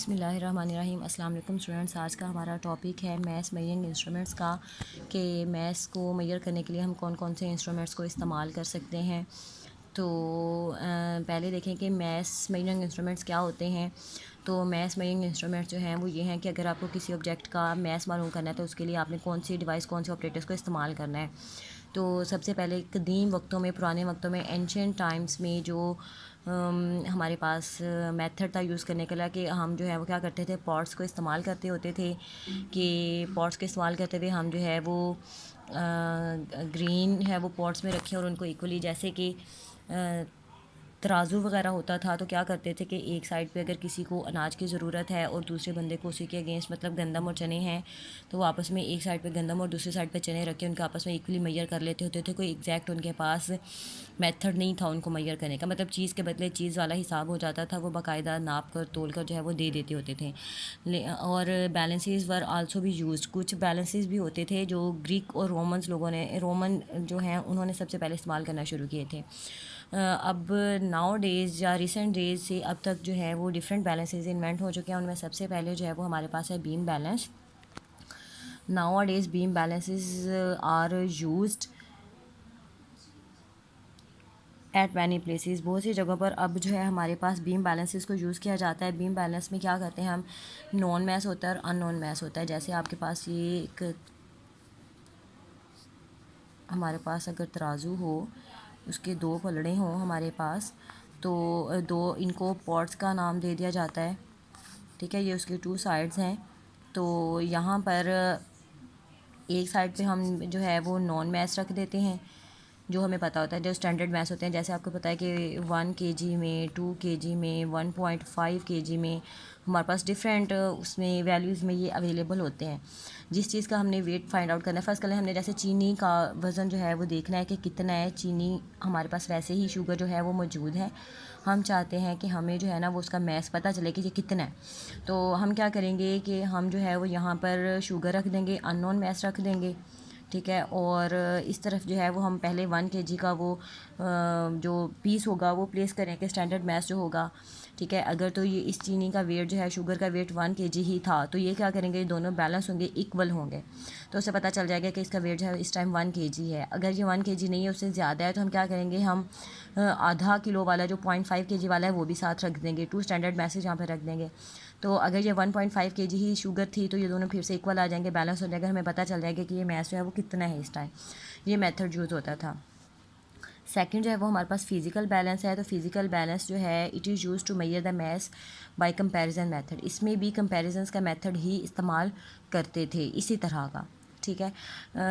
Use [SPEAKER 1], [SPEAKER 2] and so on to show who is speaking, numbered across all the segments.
[SPEAKER 1] बिस्मिल्लाहिर्रहमानिर्रहीम। अस्सलाम वालेकुम स्टूडेंट्स। आज का हमारा टॉपिक है मैथ्स मेजरिंग इंस्ट्रूमेंट्स का, कि मैथ्स को मेजर करने के लिए हम कौन कौन से इंस्ट्रूमेंट्स को इस्तेमाल कर सकते हैं। तो पहले देखें कि मैथ्स मेजरिंग इंस्ट्रूमेंट्स क्या होते हैं। तो मैथ्स मेजरिंग इंस्ट्रूमेंट्स जो हैं वो ये हैं कि अगर आपको किसी ऑब्जेक्ट का मैथ्स मालूम करना है तो उसके लिए आपने कौन सी डिवाइस, कौन से ऑपरेटर्स को इस्तेमाल करना है। तो सबसे पहले कदीम वक्तों में, पुराने वक्तों में, एंशियंट टाइम्स में जो हमारे पास मेथड था यूज़ करने के लिए, कि हम जो है वो क्या करते थे, पॉट्स को इस्तेमाल करते होते थे। कि पॉट्स को इस्तेमाल करते हुए हम जो है वो ग्रीन है वो पॉट्स में रखें और उनको इक्वली, जैसे कि तराजू वगैरह होता था, तो क्या करते थे कि एक साइड पे अगर किसी को अनाज की ज़रूरत है और दूसरे बंदे को उसी के अगेंस्ट, मतलब गंदम और चने हैं, तो वो आपस में एक साइड पे गंदम और दूसरी साइड पे चने रख के उनके आपस में इक्वली मैयर कर लेते होते थे। कोई एग्जैक्ट उनके पास मेथड नहीं था उनको मैयर करने का, मतलब चीज़ के बदले चीज़ वाला हिसाब हो जाता था, वो बाकायदा नाप कर तोल कर जो है वो दे देते होते थे। और बैलेंसेस वर आल्सो भी यूज्ड, कुछ बैलेंसेस भी होते थे जो ग्रीक और रोमन्स लोगों ने, रोमन जो हैं उन्होंने सबसे पहले इस्तेमाल करना शुरू किए थे। अब नाउ डेज़ या रिसेंट डेज से अब तक जो है वो डिफरेंट बैलेंसेस इन्वेंट हो चुके हैं। उनमें सबसे पहले जो है वो हमारे पास है beam balance. Nowadays beam balances are used at many places. बहुत सी जगहों पर अब जो है हमारे पास बीम बैलेंसेस को यूज़ किया जाता है। बीम बैलेंस में क्या करते हैं हम, नॉन मैस होता है और अननोन मैस होता है। जैसे आपके पास ये एक, हमारे पास अगर तराजू हो, उसके दो पलड़े हों हमारे पास, तो दो इनको पॉट्स का नाम दे दिया जाता है। ठीक है, ये उसकी टू साइड्स हैं। तो यहाँ पर एक साइड पे हम जो है वो नॉन मैस रख देते हैं, जो हमें पता होता है, जो स्टैंडर्ड मैथ्स होते हैं। जैसे आपको पता है कि 1 केजी में, 2 केजी में, 1.5 केजी में हमारे पास डिफरेंट उसमें वैल्यूज़ में ये अवेलेबल होते हैं। जिस चीज़ का हमने वेट फाइंड आउट करना है, फ़र्स्ट हमने जैसे चीनी का वज़न जो है वो देखना है कि कितना है चीनी हमारे पास, वैसे ही शुगर जो है वो मौजूद है। हम चाहते हैं कि हमें जो है ना वो उसका मैस पता चले कि ये कितना है। तो हम क्या करेंगे कि हम जो है वो यहाँ पर शुगर रख देंगे, अननोन मैस रख देंगे। ठीक है, और इस तरफ जो है वो हम पहले 1 केजी का वो जो पीस होगा वो प्लेस करेंगे, स्टैंडर्ड मैस जो होगा। ठीक है, अगर तो ये इस चीनी का वेट जो है, शुगर का वेट 1 केजी ही था, तो ये क्या करेंगे, ये दोनों बैलेंस होंगे, इक्वल होंगे। तो उससे पता चल जाएगा कि इसका वेट जो है इस टाइम 1 केजी है। अगर ये 1 केजी नहीं है, उससे ज़्यादा है, तो हम क्या करेंगे, हम आधा किलो वाला जो 0.5 केजी वाला है वो भी साथ रख देंगे। 2 स्टैंडर्ड मैसेज यहाँ पर रख देंगे। तो अगर ये 1.5 केजी ही शुगर थी, तो ये दोनों फिर से इक्वल आ जाएंगे, बैलेंस हो जाएगा, हमें पता चल जाएगा कि ये मैस जो है वो कितना है इस टाइम। ये मेथड यूज़ होता था। सेकंड जो है वो हमारे पास फिजिकल बैलेंस है। तो फिजिकल बैलेंस जो है, it is use to measure the mass by comparison method. इसमें भी कंपैरिजंस का मेथड ही इस्तेमाल करते थे, इसी तरह का। ठीक है,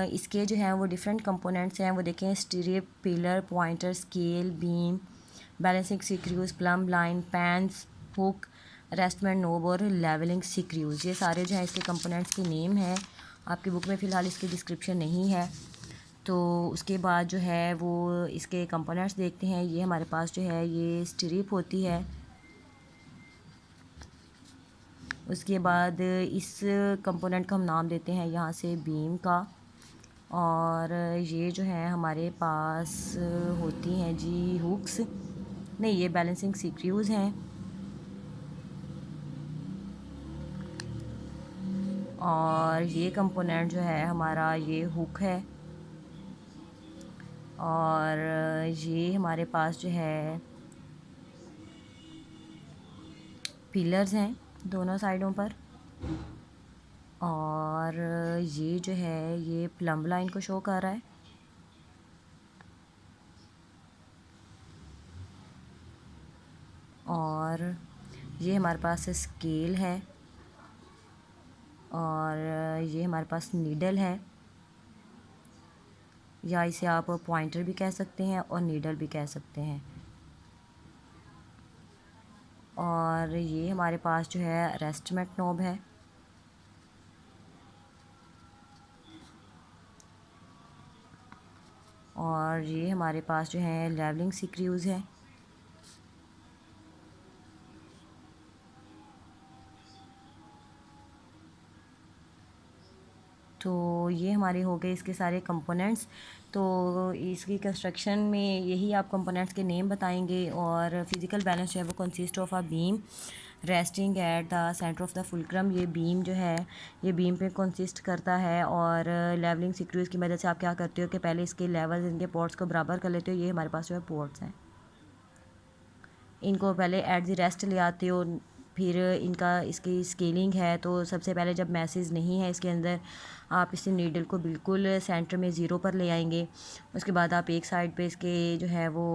[SPEAKER 1] इसके जो हैं वो डिफरेंट कंपोनेंट्स हैं, वो देखें, stirrup, pillar, pointer, scale, beam, balancing screws, plumb line, pans, hook, arrestment knob और लेवलिंग सिक्रूज। ये सारे जो हैं इसके कंपोनेंट्स के नेम हैं। आपकी बुक में फ़िलहाल इसकी डिस्क्रिप्शन नहीं है। तो उसके बाद जो है वो इसके कंपोनेंट्स देखते हैं। ये हमारे पास जो है ये स्टीरिप होती है। उसके बाद इस कंपोनेंट का हम नाम देते हैं यहाँ से बीम का। और ये जो है हमारे पास होती हैं जी हुक्स, नहीं, ये बैलेंसिंग सिक्रूज हैं। और ये कंपोनेंट जो है हमारा ये हुक है। और ये हमारे पास जो है पिलर्स हैं दोनों साइडों पर। और ये जो है ये प्लम लाइन को शो कर रहा है। और ये हमारे पास स्केल है। और ये हमारे पास नीडल है, या इसे आप पॉइंटर भी कह सकते हैं और नीडल भी कह सकते हैं। और ये हमारे पास जो है रेस्टमेंट नॉब है। और ये हमारे पास जो है लेवलिंग सिक्रूज है। तो ये हमारे हो गए इसके सारे कंपोनेंट्स। तो इसकी कंस्ट्रक्शन में यही आप कंपोनेंट्स के नेम बताएंगे। और फिज़िकल बैलेंस जो है वो consist of a beam, resting at the centre of the fulcrum. ये बीम जो है ये बीम पे कंसिस्ट करता है। और लेवलिंग स्क्रूज की मदद से आप क्या करते हो कि पहले इसके लेवल इनके पोर्ट्स को बराबर कर लेते हो। ये हमारे पास जो है पोर्ट्स हैं, इनको पहले एट द रेस्ट ले आते हो। फिर इनका इसकी स्केलिंग है, तो सबसे पहले जब मैसेज नहीं है इसके अंदर, आप इस नीडल को बिल्कुल सेंटर में ज़ीरो पर ले आएंगे। उसके बाद आप एक साइड पे इसके जो है वो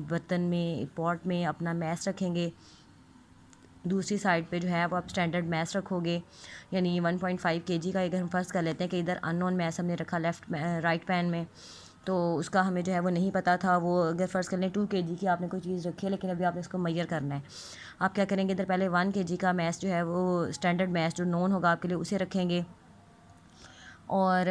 [SPEAKER 1] बर्तन में पॉट में अपना मैस रखेंगे, दूसरी साइड पे जो है वो आप स्टैंडर्ड मैस रखोगे। यानी 1.5 kg का अगर हम फर्स्ट कर लेते हैं कि इधर अननोन मैस हमने रखा राइट पैन में, तो उसका हमें जो है वो नहीं पता था। वो अगर फ़र्ज़ कर लें 2 kg की आपने कोई चीज़ रखी है, लेकिन अभी आपने इसको मेजर करना है। आप क्या करेंगे, इधर पहले 1 kg का मैस जो है वो स्टैंडर्ड मैस जो नोन होगा आपके लिए उसे रखेंगे। और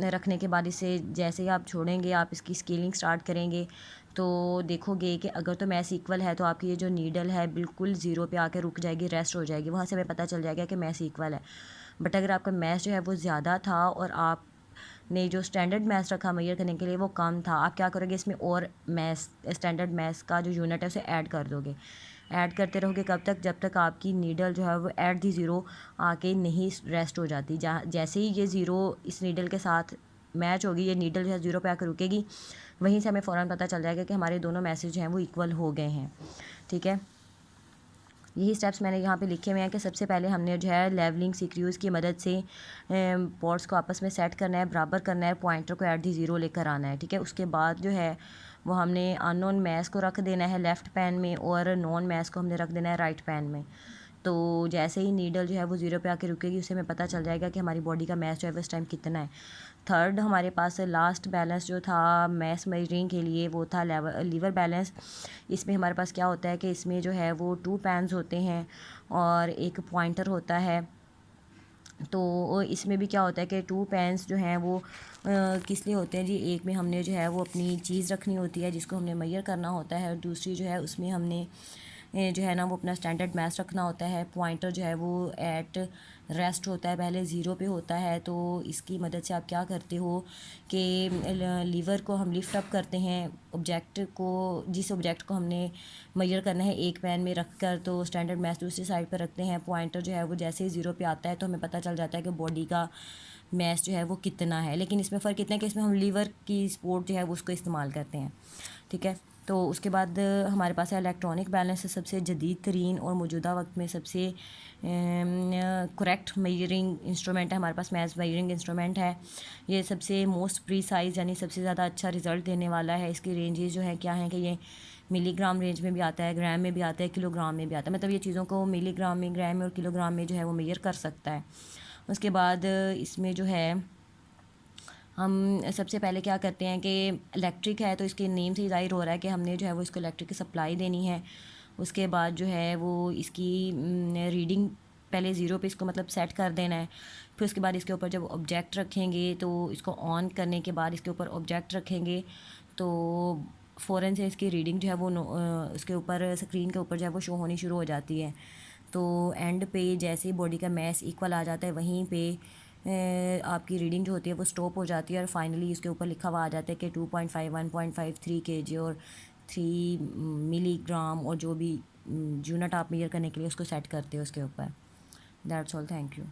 [SPEAKER 1] रखने के बाद इसे जैसे ही आप छोड़ेंगे, आप इसकी स्केलिंग स्टार्ट करेंगे, तो देखोगे कि अगर तो मैस इक्वल है तो आपकी ये जो नीडल है बिल्कुल ज़ीरो पे आके रुक जाएगी, रेस्ट हो जाएगी। वहाँ से हमें पता चल जाएगा कि मैस इक्वल है। बट अगर आपका मैस जो है वो ज़्यादा था और आप ने जो स्टैंडर्ड मैथ्स रखा मेजर करने के लिए वो कम था, आप क्या करोगे, इसमें और मैथ्स स्टैंडर्ड मैथ्स का जो यूनिट है उसे ऐड कर दोगे। ऐड करते रहोगे कब तक, जब तक आपकी नीडल जो है वो एट दी ज़ीरो आके नहीं रेस्ट हो जाती। जहाँ जैसे ही ये ज़ीरो इस नीडल के साथ मैच होगी, ये नीडल जो है ज़ीरो पे आकर रुकेगी, वहीं से हमें फ़ौरन पता चल जाएगा कि हमारे दोनों मैसेज हैं वो इक्वल हो गए हैं। ठीक है, यही स्टेप्स मैंने यहाँ पे लिखे हुए हैं कि सबसे पहले हमने जो है लेवलिंग स्क्रूज की मदद से पॉट्स को आपस में सेट करना है, बराबर करना है, पॉइंटर को एट दी ज़ीरो लेकर आना है। ठीक है, उसके बाद जो है वो हमने अननोन मैस को रख देना है लेफ़्ट पैन में, और नॉन मैस को हमने रख देना है राइट पैन में। तो जैसे ही नीडल जो है वो ज़ीरो पे आके रुकेगी, उससे हमें पता चल जाएगा कि हमारी बॉडी का मैस जो है वो इस टाइम कितना है। थर्ड हमारे पास लास्ट बैलेंस जो था मैस मेजरिंग के लिए, वो था लीवर बैलेंस। इसमें हमारे पास क्या होता है कि इसमें जो है वो 2 पैन्स होते हैं और एक पॉइंटर होता है। तो इसमें भी क्या होता है कि 2 पैन्स जो हैं वो किस लिए होते हैं जी, एक में हमने जो है वो अपनी चीज़ रखनी होती है जिसको हमने मेजर करना होता है, और दूसरी जो है उसमें हमने जो है ना वो अपना स्टैंडर्ड मैथ्स रखना होता है। पॉइंटर जो है वो एट रेस्ट होता है, पहले ज़ीरो पे होता है। तो इसकी मदद से आप क्या करते हो कि लीवर को हम लिफ्ट अप करते हैं, ऑब्जेक्ट को, जिस ऑब्जेक्ट को हमने मेजर करना है एक पैन में रख कर, तो स्टैंडर्ड मैथ्स दूसरी साइड पर रखते हैं। पॉइंटर जो है वो जैसे ही ज़ीरो पे आता है तो हमें पता चल जाता है कि बॉडी का मैस जो है वो कितना है। लेकिन इसमें फ़र्क इतना है कि इसमें हम लीवर की सपोर्ट जो है वो उसको इस्तेमाल करते हैं। ठीक है, तो उसके बाद हमारे पास है इलेक्ट्रॉनिक बैलेंस, सबसे जदीद तरीन और मौजूदा वक्त में सबसे करेक्ट मेजरिंग इंस्ट्रूमेंट है हमारे पास। मैथ्स मेजरिंग इंस्ट्रूमेंट है ये, सबसे मोस्ट प्रीसाइज यानी सबसे ज़्यादा अच्छा रिज़ल्ट देने वाला है। इसकी रेंजेस जो है क्या है कि ये मिलीग्राम रेंज में भी आता है, ग्राम में भी आता है, किलोग्राम में भी आता है। मतलब ये चीज़ों को मिलीग्राम में, ग्राम में और किलोग्राम में जो है वो मेजर कर सकता है। उसके बाद इसमें जो है हम सबसे पहले क्या करते हैं कि इलेक्ट्रिक है तो इसके नेम से ही ज़ाहिर हो रहा है कि हमने जो है वो इसको इलेक्ट्रिक की सप्लाई देनी है। उसके बाद जो है वो इसकी रीडिंग पहले ज़ीरो पे इसको मतलब सेट कर देना है। फिर उसके बाद इसके ऊपर जब ऑब्जेक्ट रखेंगे तो इसको ऑन करने के बाद इसके ऊपर ऑब्जेक्ट रखेंगे, तो फ़ौरन से इसकी रीडिंग जो है वो उसके ऊपर स्क्रीन के ऊपर जो है वो शो होनी शुरू हो जाती है। तो एंड पे जैसे ही बॉडी का मैस इक्वल आ जाता है, वहीं पे आपकी रीडिंग जो होती है वो स्टॉप हो जाती है, और फाइनली इसके ऊपर लिखा हुआ आ जाता है कि 2.5 1.5 3 kg और 3 मिलीग्राम, और जो भी यूनिट आप मेजर करने के लिए उसको सेट करते हो उसके ऊपर। That's all, thank you.